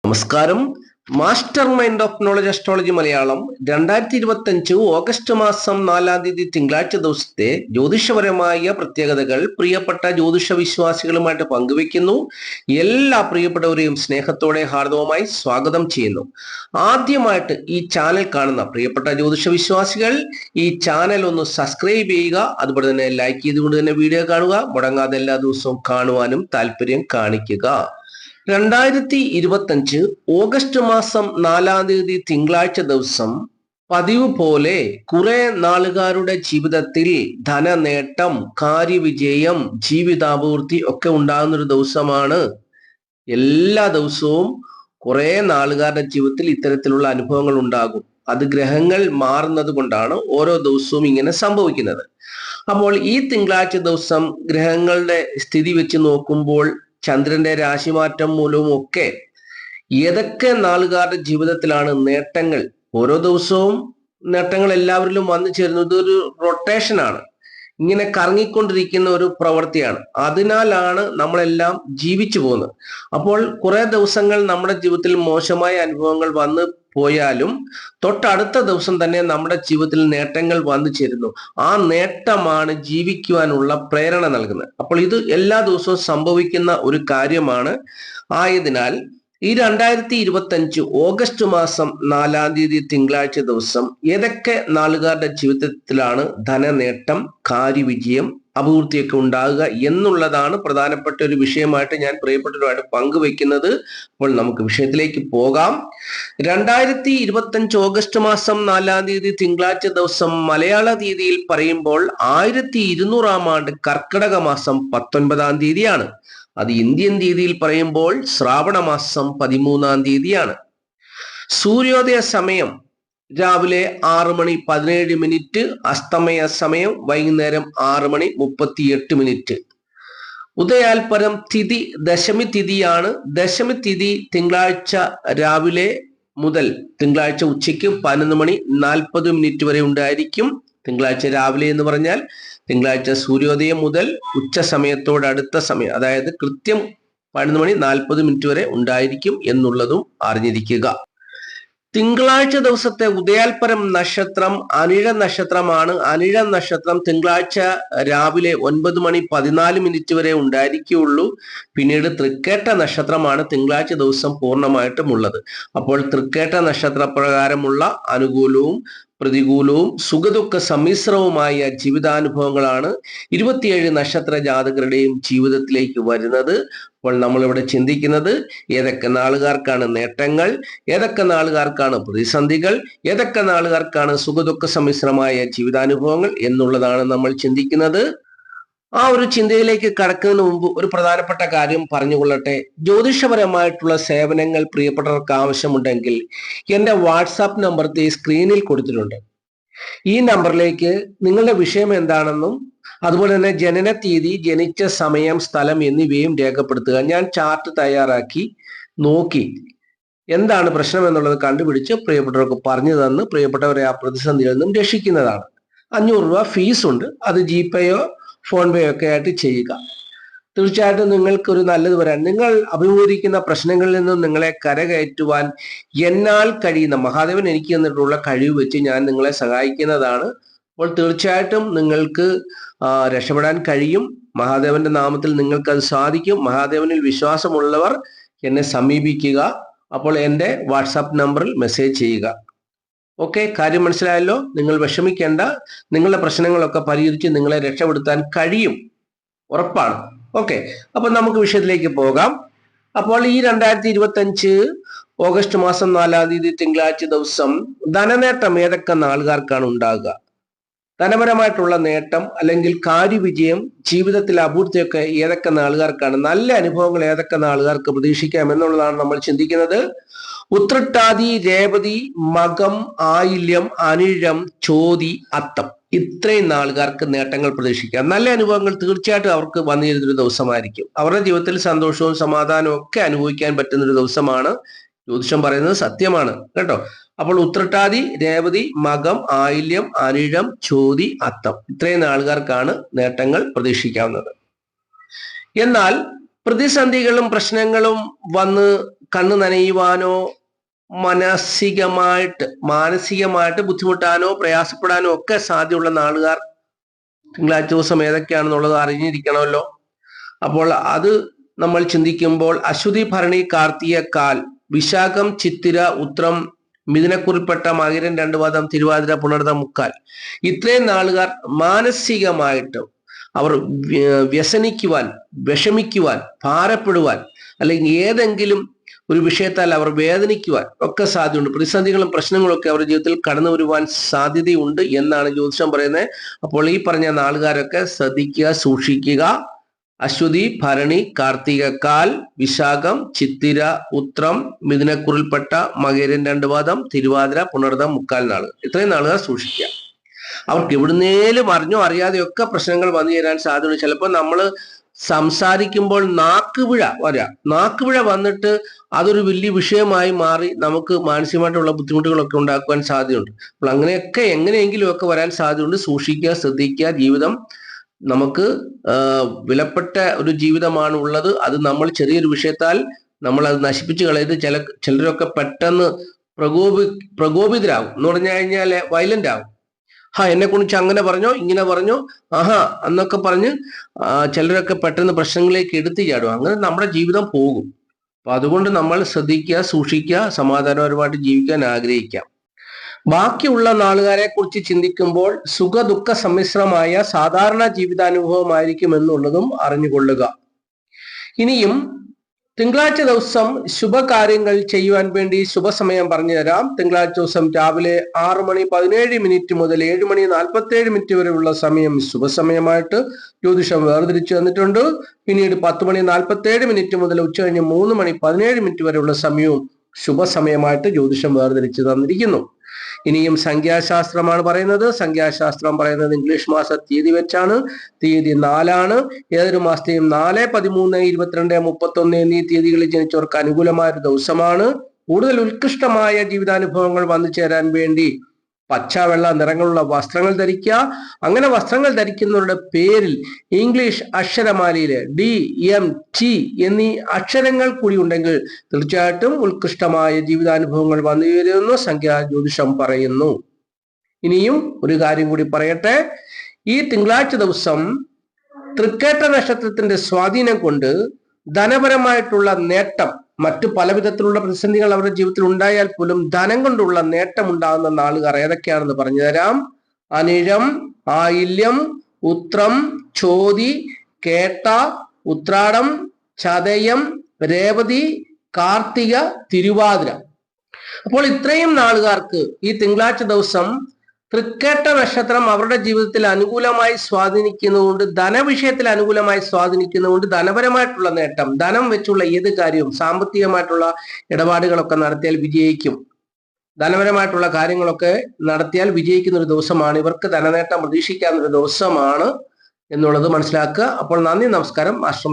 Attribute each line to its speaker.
Speaker 1: നമസ്കാരം. Master mind of knowledge astrology Malayalam 2025 August മാസം 4-ാം തീയതി തിങ്കളാഴ്ച ദിവസത്തെ ജ്യോതിഷപരമായ പ്രത്യേകതകൾ പ്രിയപ്പെട്ട ജ്യോതിഷ വിശ്വാസികളുമായിട്ട് പങ്കുവെക്കുന്നു. എല്ലാ പ്രിയപ്പെട്ടവരെയും സ്നേഹത്തോടെ ഹാർദവമായി സ്വാഗതം ചെയ്യുന്നു. ആദ്യമായിട്ട് ഈ ചാനൽ കാണുന്ന പ്രിയപ്പെട്ട ജ്യോതിഷ വിശ്വാസികൾ ഈ ചാനൽ ഒന്ന് സബ്സ്ക്രൈബ് ചെയ്യുക. അതുപോലെ തന്നെ ലൈക്ക് ചെയ്തുകൊണ്ട് തന്നെ വീഡിയോ കാണുക. മുടങ്ങാതെ എല്ലാ ദിവസവും കാണുവാനും താല്പര്യം കാണിക്കുക. 2025 ഓഗസ്റ്റ് മാസം 4-ാം തീയതി തിങ്കളാഴ്ച ദിവസം പതിവ് പോലെ കുറെ നാളുകാരുടെ ജീവിതത്തിൽ ധനനേട്ടം, കാര്യവിജയം, ജീവിതാഭിവൃദ്ധി ഒക്കെ ഉണ്ടാകുന്നൊരു ദിവസമാണ്. എല്ലാ ദിവസവും കുറെ നാളുകാരുടെ ജീവിതത്തിൽ ഇത്തരത്തിലുള്ള അനുഭവങ്ങൾ ഉണ്ടാകും. അത് ഗ്രഹങ്ങൾ മാറുന്നത് കൊണ്ടാണ് ഓരോ ദിവസവും ഇങ്ങനെ സംഭവിക്കുന്നത്. അപ്പോൾ ഈ തിങ്കളാഴ്ച ദിവസം ഗ്രഹങ്ങളുടെ സ്ഥിതി വെച്ച് നോക്കുമ്പോൾ ചന്ദ്രന്റെ രാശിമാറ്റം മൂലവും ഒക്കെ ഏതൊക്കെ നാളുകാരുടെ ജീവിതത്തിലാണ് നേട്ടങ്ങൾ, ഓരോ ദിവസവും നേട്ടങ്ങൾ എല്ലാവരിലും വന്നു ചേരുന്നത് ഒരു റൊട്ടേഷനാണ്, ഇങ്ങനെ കറങ്ങിക്കൊണ്ടിരിക്കുന്ന ഒരു പ്രവൃത്തിയാണ്. അതിനാലാണ് നമ്മളെല്ലാം ജീവിച്ചു പോകുന്നത്. അപ്പോൾ കുറെ ദിവസങ്ങൾ നമ്മുടെ ജീവിതത്തിൽ മോശമായ അനുഭവങ്ങൾ വന്ന് പോയാലും തൊട്ടടുത്ത ദിവസം തന്നെ നമ്മുടെ ജീവിതത്തിൽ നേട്ടങ്ങൾ വന്നു ചേരുന്നു. ആ നേട്ടമാണ് ജീവിക്കുവാനുള്ള പ്രേരണ നൽകുന്നത്. അപ്പോൾ ഇത് എല്ലാ ദിവസവും സംഭവിക്കുന്ന ഒരു കാര്യമാണ്. ആയതിനാൽ ഈ 2025 ഓഗസ്റ്റ് മാസം 4-ാം തീയതി തിങ്കളാഴ്ച ദിവസം ഏതൊക്കെ നാളുകാരുടെ ജീവിതത്തിലാണ് ധനനേട്ടം, കാര്യവിജയം, അഭിവൃദ്ധിയൊക്കെ ഉണ്ടാകുക എന്നുള്ളതാണ് പ്രധാനപ്പെട്ട ഒരു വിഷയമായിട്ട് ഞാൻ പ്രിയപ്പെട്ടവരുമായിട്ട് പങ്കുവെക്കുന്നത്. അപ്പോൾ നമുക്ക് വിഷയത്തിലേക്ക് പോകാം. 2025 ഓഗസ്റ്റ് മാസം 4-ാം തീയതി തിങ്കളാഴ്ച ദിവസം മലയാള തീയതിയിൽ പറയുമ്പോൾ 1200-ാം ആണ്ട് കർക്കിടക മാസം 19-ാം തീയതിയാണ്. അത് ഇന്ത്യൻ തീയതിയിൽ പറയുമ്പോൾ ശ്രാവണ മാസം 13-ാം തീയതിയാണ്. സൂര്യോദയ സമയം രാവിലെ 6:17, അസ്തമയ സമയം വൈകുന്നേരം 6:38. ഉദയാൽപരം തിഥി ദശമി തിഥിയാണ്. ദശമി തിഥി തിങ്കളാഴ്ച രാവിലെ മുതൽ തിങ്കളാഴ്ച ഉച്ചയ്ക്ക് 11:40 വരെ ഉണ്ടായിരിക്കും. തിങ്കളാഴ്ച രാവിലെ എന്ന് പറഞ്ഞാൽ തിങ്കളാഴ്ച സൂര്യോദയം മുതൽ ഉച്ച സമയത്തോടടുത്ത സമയം, അതായത് കൃത്യം 11:40 വരെ ഉണ്ടായിരിക്കും എന്നുള്ളതും അറിഞ്ഞിരിക്കുക. തിങ്കളാഴ്ച ദിവസത്തെ ഉദയാൽപരം നക്ഷത്രം അനിഴ നക്ഷത്രമാണ്. അനിഴ നക്ഷത്രം തിങ്കളാഴ്ച രാവിലെ 9:14 വരെ ഉണ്ടായിരിക്കുകയുള്ളൂ. പിന്നീട് തൃക്കേട്ട നക്ഷത്രമാണ് തിങ്കളാഴ്ച ദിവസം പൂർണ്ണമായിട്ടും ഉള്ളത്. അപ്പോൾ തൃക്കേട്ട നക്ഷത്ര പ്രകാരമുള്ള അനുകൂലവും പ്രതികൂലവും സുഖദുഃഖ സമ്മിശ്രവുമായ ജീവിതാനുഭവങ്ങളാണ് 27 നക്ഷത്ര ജാതകരുടെയും ജീവിതത്തിലേക്ക് വരുന്നത്. അപ്പോൾ നമ്മളിവിടെ ചിന്തിക്കുന്നത് ഏതൊക്കെ നാളുകാർക്കാണ് നേട്ടങ്ങൾ, ഏതൊക്കെ നാളുകാർക്കാണ് പ്രതിസന്ധികൾ, ഏതൊക്കെ നാളുകാർക്കാണ് സുഖദുഃഖ സമ്മിശ്രമായ ജീവിതാനുഭവങ്ങൾ എന്നുള്ളതാണ് നമ്മൾ ചിന്തിക്കുന്നത്. ആ ഒരു ചിന്തയിലേക്ക് കടക്കുന്നതിന് മുമ്പ് ഒരു പ്രധാനപ്പെട്ട കാര്യം പറഞ്ഞുകൊള്ളട്ടെ. ജ്യോതിഷപരമായിട്ടുള്ള സേവനങ്ങൾ പ്രിയപ്പെട്ടവർക്ക് ആവശ്യമുണ്ടെങ്കിൽ എൻ്റെ വാട്സാപ്പ് നമ്പർ സ്ക്രീനിൽ കൊടുത്തിട്ടുണ്ട്. ഈ നമ്പറിലേക്ക് നിങ്ങളുടെ വിഷയം എന്താണെന്നും അതുപോലെ തന്നെ ജനന തീയതി, ജനിച്ച സമയം, സ്ഥലം എന്നിവയും രേഖപ്പെടുത്തുക. ഞാൻ ചാർട്ട് തയ്യാറാക്കി നോക്കി എന്താണ് പ്രശ്നം എന്നുള്ളത് കണ്ടുപിടിച്ച് പ്രിയപ്പെട്ടവർക്ക് പറഞ്ഞു തന്ന് പ്രിയപ്പെട്ടവരെ ആ പ്രതിസന്ധിയിൽ നിന്നും രക്ഷിക്കുന്നതാണ്. 500 രൂപ ഫീസ് ഉണ്ട്. അത് ജിപേയോ ഫോൺ പേയോ ഒക്കെ ആയിട്ട് ചെയ്യുക. തീർച്ചയായിട്ടും നിങ്ങൾക്ക് ഒരു നല്ലത് വരാൻ, നിങ്ങൾ അഭിമുഖീകരിക്കുന്ന പ്രശ്നങ്ങളിൽ നിന്നും നിങ്ങളെ കരകയറ്റുവാൻ എന്നാൽ കഴിയുന്ന മഹാദേവൻ എനിക്ക് തന്നിട്ടുള്ള കഴിവ് വെച്ച് ഞാൻ നിങ്ങളെ സഹായിക്കുന്നതാണ്. അപ്പോൾ തീർച്ചയായിട്ടും നിങ്ങൾക്ക് രക്ഷപ്പെടാൻ കഴിയും. മഹാദേവന്റെ നാമത്തിൽ നിങ്ങൾക്ക് അത് സാധിക്കും. മഹാദേവനിൽ വിശ്വാസമുള്ളവർ എന്നെ സമീപിക്കുക. അപ്പോൾ എൻ്റെ വാട്സാപ്പ് നമ്പറിൽ മെസ്സേജ് ചെയ്യുക. ഓക്കെ, കാര്യം മനസ്സിലായല്ലോ. നിങ്ങൾ വിഷമിക്കേണ്ട. നിങ്ങളുടെ പ്രശ്നങ്ങളൊക്കെ പരിഹരിച്ച് നിങ്ങളെ രക്ഷപ്പെടുത്താൻ കഴിയും, ഉറപ്പാണ്. ഓക്കെ, അപ്പൊ നമുക്ക് വിഷയത്തിലേക്ക് പോകാം. അപ്പോൾ ഈ 2025 ഓഗസ്റ്റ് മാസം 4-ാം തീയതി തിങ്കളാഴ്ച ദിവസം ധനനേട്ടം ഏതൊക്കെ നാളുകാർക്കാണ് ഉണ്ടാകുക, ധനപരമായിട്ടുള്ള നേട്ടം അല്ലെങ്കിൽ കാര്യവിജയം, ജീവിതത്തിലെ അഭിവൃദ്ധിയൊക്കെ ഏതൊക്കെ നാളുകാർക്കാണ്, നല്ല അനുഭവങ്ങൾ ഏതൊക്കെ നാളുകാർക്ക് പ്രതീക്ഷിക്കാം എന്നുള്ളതാണ് നമ്മൾ ചിന്തിക്കുന്നത്. ഉത്രട്ടാതി, രേവതി, മകം, ആയില്യം, അനിഴം, ചോതി, അത്തം ഇത്രയും നാളുകാർക്ക് നേട്ടങ്ങൾ പ്രതീക്ഷിക്കാം. നല്ല അനുഭവങ്ങൾ തീർച്ചയായിട്ടും അവർക്ക് വന്നു ചേരുന്നൊരു ദിവസമായിരിക്കും. അവരുടെ ജീവിതത്തിൽ സന്തോഷവും സമാധാനവും ഒക്കെ അനുഭവിക്കാൻ പറ്റുന്ന ഒരു ദിവസമാണ്. ജ്യോതിഷം പറയുന്നത് സത്യമാണ് കേട്ടോ. അപ്പോൾ ഉത്രട്ടാതി, രേവതി, മകം, ആയില്യം, അനിഴം, ചോതി, അത്തം ഇത്രയും ആൾക്കാർക്കാണ് നേട്ടങ്ങൾ പ്രതീക്ഷിക്കാവുന്നത്. എന്നാൽ പ്രതിസന്ധികളും പ്രശ്നങ്ങളും വന്ന് കണ്ണു നനയുവാനോ മാനസികമായിട്ട് ബുദ്ധിമുട്ടാനോ പ്രയാസപ്പെടാനോ ഒക്കെ സാധ്യതയുള്ള നാളുകാർ തിങ്കളാഴ്ച ദിവസം ഏതൊക്കെയാണെന്നുള്ളത് അറിഞ്ഞിരിക്കണമല്ലോ. അപ്പോൾ അത് നമ്മൾ ചിന്തിക്കുമ്പോൾ അശ്വതി, ഭരണി, കാർത്തിക, കാൽ, വിശാഖം, ചിത്തിര, ഉത്രം, മിഥുനക്കുറിൽപ്പെട്ട മകരം, 2 പാദം, തിരുവാതിര, പുണർതം, മുക്കാൽ, ഇത്രയും നാളുകാർ മാനസികമായിട്ട് അവർ വ്യസനിക്കുവാൻ, വിഷമിക്കുവാൻ, ഭാരപ്പെടുവാൻ, അല്ലെങ്കിൽ ഏതെങ്കിലും ഒരു വിഷയത്താൽ അവർ വേദനിക്കുവാൻ ഒക്കെ സാധ്യതയുണ്ട്. പ്രതിസന്ധികളും പ്രശ്നങ്ങളും ഒക്കെ അവരുടെ ജീവിതത്തിൽ കടന്നു വരുവാൻ സാധ്യതയുണ്ട് എന്നാണ് ജ്യോതിഷം പറയുന്നത്. അപ്പോൾ ഈ പറഞ്ഞ നാളുകാരൊക്കെ ശ്രദ്ധിക്കുക, സൂക്ഷിക്കുക. അശ്വതി, ഭരണി, കാർത്തിക, കാൽ, വിശാഖം, ചിത്തിര, ഉത്രം, മിഥുനക്കുറിൽപ്പെട്ട മകരം, 2 പാദം, തിരുവാതിര, പുണർതം, മുക്കാൽ നാളുകൾ, ഇത്രയും നാളുകാർ സൂക്ഷിക്കുക. അവർക്ക് എവിടുന്നേലും അറിഞ്ഞോ അറിയാതെയൊക്കെ പ്രശ്നങ്ങൾ വന്നു ചേരാൻ സാധ്യതയുണ്ട്. ചിലപ്പോൾ നമ്മൾ സംസാരിക്കുമ്പോൾ നാക്കുപിഴ വന്നിട്ട് അതൊരു വലിയ വിഷയമായി മാറി നമുക്ക് മാനസികമായിട്ടുള്ള ബുദ്ധിമുട്ടുകളൊക്കെ ഉണ്ടാക്കുവാൻ സാധ്യതയുണ്ട്. അപ്പോൾ അങ്ങനെയൊക്കെ എങ്ങനെയെങ്കിലും ഒക്കെ വരാൻ സാധ്യതയുണ്ട്. സൂക്ഷിക്കുക, ശ്രദ്ധിക്കുക. ജീവിതം നമുക്ക് വിലപ്പെട്ട ഒരു ജീവിതമാണ് ഉള്ളത്. അത് നമ്മൾ ചെറിയൊരു വിഷയത്താൽ നമ്മൾ അത് നശിപ്പിച്ചു കളയത്. ചിലരൊക്കെ പെട്ടെന്ന് പ്രകോപിതരാകും എന്ന് പറഞ്ഞു കഴിഞ്ഞാൽ വയലന്റ് ആകും. എന്നെ കുറിച്ച് അങ്ങനെ പറഞ്ഞോ, ഇങ്ങനെ പറഞ്ഞോ, എന്നൊക്കെ പറഞ്ഞ് ചിലരൊക്കെ പെട്ടെന്ന് പ്രശ്നങ്ങളിലേക്ക് എടുത്തു ചാടും. അങ്ങനെ നമ്മുടെ ജീവിതം പോകും. അപ്പൊ അതുകൊണ്ട് നമ്മൾ ശ്രദ്ധിക്കുക, സൂക്ഷിക്കുക, സമാധാനപരമായിട്ട് ജീവിക്കാൻ ആഗ്രഹിക്കാം. ബാക്കിയുള്ള നാളുകാരെ കുറിച്ച് ചിന്തിക്കുമ്പോൾ സുഖ ദുഃഖ സമ്മിശ്രമായ സാധാരണ ജീവിതാനുഭവമായിരിക്കും എന്നുള്ളതും അറിഞ്ഞുകൊള്ളുക. ഇനിയും തിങ്കളാഴ്ച ദിവസം ശുഭകാര്യങ്ങൾ ചെയ്യുവാൻ വേണ്ടി ശുഭസമയം പറഞ്ഞു തരാം. തിങ്കളാഴ്ച ദിവസം രാവിലെ 6:17 മുതൽ 7:47 വരെയുള്ള സമയം ശുഭസമയമായിട്ട് ജ്യോതിഷം വേർതിരിച്ചു തന്നിട്ടുണ്ട്. പിന്നീട് 10:47 മുതൽ ഉച്ചകഴിഞ്ഞ് 3:17 വരെയുള്ള സമയവും ശുഭസമയമായിട്ട് ജ്യോതിഷം വേർതിരിച്ചു തന്നിരിക്കുന്നു. ഇനിയും സംഖ്യാശാസ്ത്രമാണ് പറയുന്നത്. സംഖ്യാശാസ്ത്രം പറയുന്നത് ഇംഗ്ലീഷ് മാസ തീയതി വെച്ചാണ്. തീയതി 4 ഏതൊരു മാസത്തെയും 4, 13, 22, 31 എന്നീ തീയതികളിൽ ജനിച്ചവർക്ക് അനുകൂലമായ ഒരു ദിവസമാണ്. കൂടുതൽ ഉത്കൃഷ്ടമായ ജീവിതാനുഭവങ്ങൾ വന്നു ചേരാൻ വേണ്ടി പച്ച, വെള്ള നിറങ്ങളുള്ള വസ്ത്രങ്ങൾ ധരിക്കുക. അങ്ങനെ വസ്ത്രങ്ങൾ ധരിക്കുന്നവരുടെ പേരിൽ ഇംഗ്ലീഷ് അക്ഷരമാലയില് DMT എന്നീ അക്ഷരങ്ങൾ കൂടി ഉണ്ടെങ്കിൽ തീർച്ചയായിട്ടും ഉത്കൃഷ്ടമായ ജീവിതാനുഭവങ്ങൾ വന്നു ചേരുമെന്ന് സംഖ്യാ ജ്യോതിഷം പറയുന്നു. ഇനിയും ഒരു കാര്യം കൂടി പറയട്ടെ. ഈ തിങ്കളാഴ്ച ദിവസം തൃക്കേട്ട നക്ഷത്രത്തിന്റെ സ്വാധീനം കൊണ്ട് ധനപരമായിട്ടുള്ള നേട്ടം, മറ്റു പല വിധത്തിലുള്ള പ്രതിസന്ധികൾ അവരുടെ ജീവിതത്തിൽ ഉണ്ടായാൽ പോലും ധനം കൊണ്ടുള്ള നേട്ടം ഉണ്ടാകുന്ന നാളുകാർ ഏതൊക്കെയാണെന്ന് പറഞ്ഞു തരാം. അനിഴം, ആയില്യം, ഉത്രം, ചോതി, കേട്ട, ഉത്രാടം, ചതയം, രേവതി, കാർത്തിക, തിരുവാതിര. അപ്പോൾ ഇത്രയും നാളുകാർക്ക് ഈ തിങ്കളാഴ്ച ദിവസം തൃക്കേട്ട നക്ഷത്രം അവരുടെ ജീവിതത്തിൽ അനുകൂലമായി സ്വാധീനിക്കുന്നതുകൊണ്ട്, ധനവിഷയത്തിൽ അനുകൂലമായി സ്വാധീനിക്കുന്നതുകൊണ്ട് ധനപരമായിട്ടുള്ള നേട്ടം, ധനം വെച്ചുള്ള ഏത് കാര്യവും, സാമ്പത്തികമായിട്ടുള്ള ഇടപാടുകളൊക്കെ നടത്തിയാൽ വിജയിക്കും. ധനപരമായിട്ടുള്ള കാര്യങ്ങളൊക്കെ നടത്തിയാൽ വിജയിക്കുന്ന ഒരു ദിവസമാണ്. ഇവർക്ക് ധനനേട്ടം പ്രതീക്ഷിക്കാവുന്ന ഒരു ദിവസമാണ് എന്നുള്ളത് മനസ്സിലാക്കുക. അപ്പോൾ നന്ദി, നമസ്കാരം. മാസ്റ്റർ